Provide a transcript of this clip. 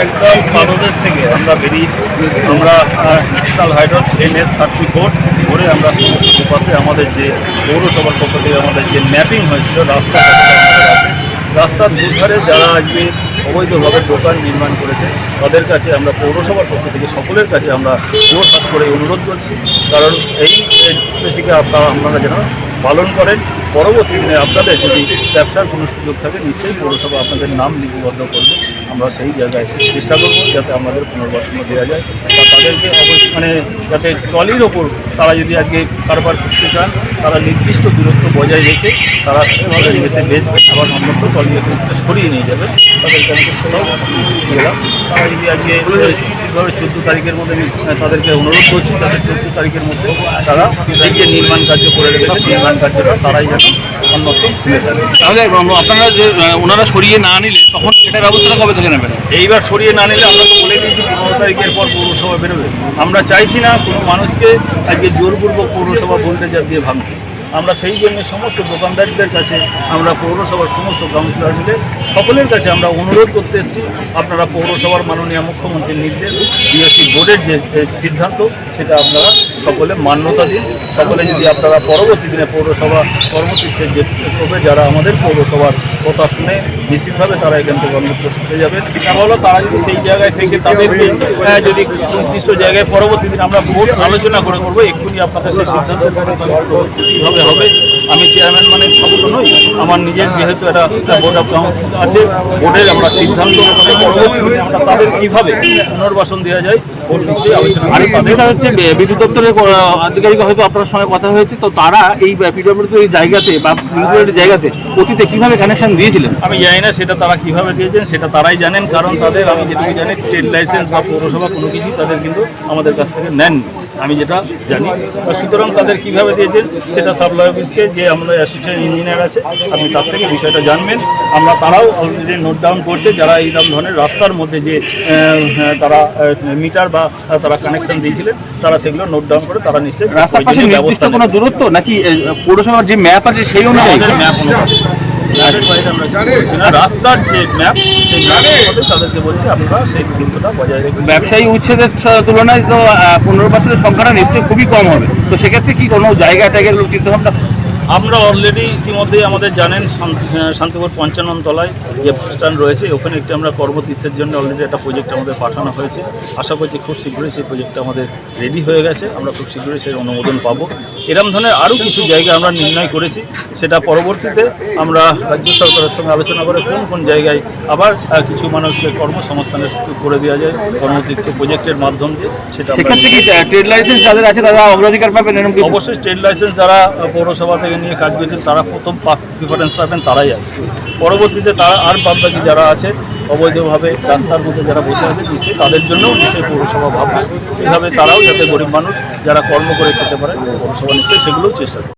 একদম পাদদেশ থেকে আমরা বেরিয়েছি। আমরা ন্যাশনাল হাইরোড NH-34 ধরে আমরা পাশে আমাদের যে পৌরসভার পক্ষ থেকে আমাদের যে ম্যাপিং হয়েছিল রাস্তার দুধারে যারা আজকে অবৈধভাবে দোকান নির্মাণ করেছে তাদের কাছে আমরা পৌরসভার পক্ষ থেকে সকলের কাছে আমরা জোর হাত করে অনুরোধ করছি, কারণ এই নির্দেশিকা আপনারা যেন পালন করেন। পরবর্তী দিনে আপনাদের যদি ব্যবসার কোনো সুযোগ থাকে নিশ্চয়ই পৌরসভা আপনাদের নাম লিপিবদ্ধ করবে। আমরা সেই জায়গায় চেষ্টা করব যাতে আমাদের পুনর্বাসন দেওয়া যায় বা তাদেরকে যাতে ট্রলির ওপর তারা যদি আজকে কারবার করতে চান তারা নির্দিষ্ট দূরত্ব বজায় রেখে তারা এভাবে এসে বেচবে, আবার অন্যত্র ট্রলি সরিয়ে নিয়ে যাবে। তাদেরকে আমি গেলাম তারা যদি আজকে নিশ্চিতভাবে 14 তারিখের মধ্যে তাদেরকে অনুরোধ করছি যাতে 14 তারিখের মধ্যে তারা যে নির্মাণ কার্য করে রেখেছে নির্মাণ কার্যটা তারাই যেন অন্যত্র তুলে দেবে। তাহলে আপনারা যে ওনারা সরিয়ে না নিলে তখন সেটার ব্যবস্থাটা কবে থেকে নেবেন? এইবার সরিয়ে না নিলে আমরা তো বলে দিয়েছি 15 তারিখের পর পৌরসভা বেরোবে। আমরা চাইছি না কোনো মানুষকে আজকে জোরপূর্বক পৌরসভা ভোল্টেজার দিয়ে ভাঙতে। আমরা সেই জন্য সমস্ত দোকানদারদের কাছে আমরা পৌরসভার সমস্ত কাউন্সিলর মিলে সকলের কাছে আমরা অনুরোধ করতে এসেছি, আপনারা পৌরসভার মাননীয় মুখ্যমন্ত্রীর নির্দেশ বিএসসি বোর্ডের যে সিদ্ধান্ত সেটা আপনারা সকলে মান্যতা দিন। সকলে যদি আপনারা পরবর্তী দিনে পৌরসভা কর্মসূচির যে করবে যারা আমাদের পৌরসভার কথা শুনে নিশ্চিতভাবে তারা এখান থেকে অন্যত্র সরে যাবেন। তাহলে তারা যদি সেই জায়গায় থেকে তাদেরকে যদি নির্দিষ্ট জায়গায় পরবর্তী দিন আমরা বোর্ড আলোচনা করে করবো, এক্ষুনি আপনাদের সেই সিদ্ধান্ত কীভাবে হবে। আমি চেয়ারম্যান মানে শব্দ নই, আমার নিজের যেহেতু একটা বোর্ড অফ কাউন্সিল আছে, বোর্ডের আমরা সিদ্ধান্ত পরবর্তী আমরা তাদের কীভাবে পুনর্বাসন দেওয়া যায় বোর্ড নিশ্চয়ই আলোচনা। আর হচ্ছে বিদ্যুৎ দপ্তরের আধিকারিক হয়তো আপনার সঙ্গে কথা হয়েছে, তো তারা এই পিডব্লিউডি এই জায়গাতে বা মিউনিসিপ্যালিটির জায়গাতে অতীতে কীভাবে কানেকশন দিয়েছিলেন আমি জানি না, সেটা তারা কীভাবে দিয়েছেন সেটা তারাই জানেন, কারণ তাদের আমি যেটুকু জানি ট্রেড লাইসেন্স বা পৌরসভা কোনো কিছুই তাদের কিন্তু আমাদের কাছ থেকে নেননি, আমি যেটা জানি। সুতরাং তাদের কীভাবে দিয়েছেন সেটা সাপ্লাই অফিসকে যে আমাদের অ্যাসিস্ট্যান্ট ইঞ্জিনিয়ার আছে আপনি তার থেকে বিষয়টা জানবেন। আমরা তারাও অলরেডি নোট ডাউন করছে যারা এইরকম ধরনের রাস্তার মধ্যে যে তারা মিটার বা তারা কানেকশন দিয়েছিলেন তারা সেগুলো নোট ডাউন করে তারা নিশ্চয়ই রাস্তার পাশে ব্যবস্থা কোনো দূরত্ব নাকি পৌরসভার যে ম্যাপ আছে সেই অনুযায়ী ম্যাপ রাস্তার যে ম্যাপ সেই ম্যাপের তাদেরকে বলছি আপনারা সেই দূরত্বটা বজায় রাখবেন। ব্যবসায়ী উচ্ছেদের তুলনায় তো পুনর্বাসনের সংখ্যাটা নিশ্চয়ই খুবই কম হবে, তো সেক্ষেত্রে কি কোনো জায়গা টাইগার চিন্তাভাবনা? আমরা অলরেডি ইতিমধ্যেই আমাদের জানেন শান্তিপুর 55 তলায় যে বাস স্ট্যান্ড রয়েছে ওখানে একটি আমরা কর্মতীর্থের জন্য অলরেডি একটা প্রজেক্ট আমাদের পাঠানো হয়েছে। আশা করছি খুব শীঘ্রই সেই প্রজেক্টটা আমাদের রেডি হয়ে গেছে, আমরা খুব শীঘ্রই সেই অনুমোদন পাবো। এরকম ধরনের আরও কিছু জায়গা আমরা নির্ণয় করেছি, সেটা পরবর্তীতে আমরা রাজ্য সরকারের সঙ্গে আলোচনা করে কোন কোন জায়গায় আবার কিছু মানুষকে কর্মসংস্থানের সুযোগ করে দেওয়া যায় কর্মতীর্থ প্রজেক্টের মাধ্যম দিয়ে। সেটা ট্রেড লাইসেন্স যাদের আছে তারা অগ্রাধিকার পাবেন? অবশ্যই ট্রেড লাইসেন্স যারা পৌরসভা থেকে নিয়ে কাজ করেছেন তারা প্রথম প্রিফারেন্স পাবেন, তারাই আসবে। পরবর্তীতে তারা আর বাদবাকি যারা আছে অবৈধভাবে রাস্তার মধ্যে যারা বসে আছে নিশ্চয়ই তাদের জন্যও নিশ্চয়ই পৌরসভা ভাববে, এইভাবে তারাও যাতে গরিব মানুষ যারা কর্ম করে খেতে পারে পৌরসভা নিশ্চয়ই সেগুলোও চেষ্টা করে।